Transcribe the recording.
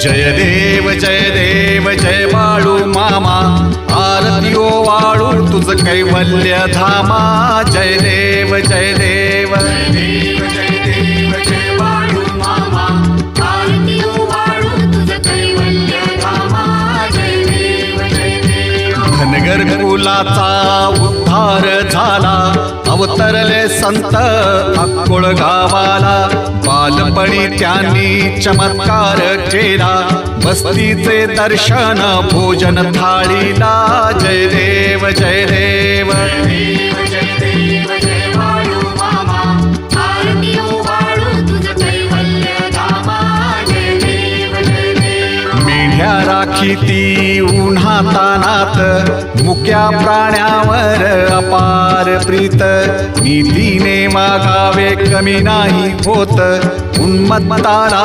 जय देव जय बाळू मामा, आरती ओ वाळू तुझ कैवल्य धामा। जय देव जय देव जय देव जय बाळू मामा, आरती ओ वाळू तुझ कैवल्य धामा। जय देव जय देव। धनगर कुलाचा उद्धार झाला, अवतरले संत अक्कोळ गावाला। बालपणी त्यांनी चमत्कार केला, बस्तीचे दर्शन भोजन थाळीला। जय देव जय देव जय देव जय बाळू मामा, आरती ओ वाळू तुझ कैवल्य धामा। जय देव जय देव। मेढ्या राखीती उन्हातानात, मुक्या प्राण्यावर अपार प्रीत। नीतीने वागावे कमी नाही होत, उन्मत्ताला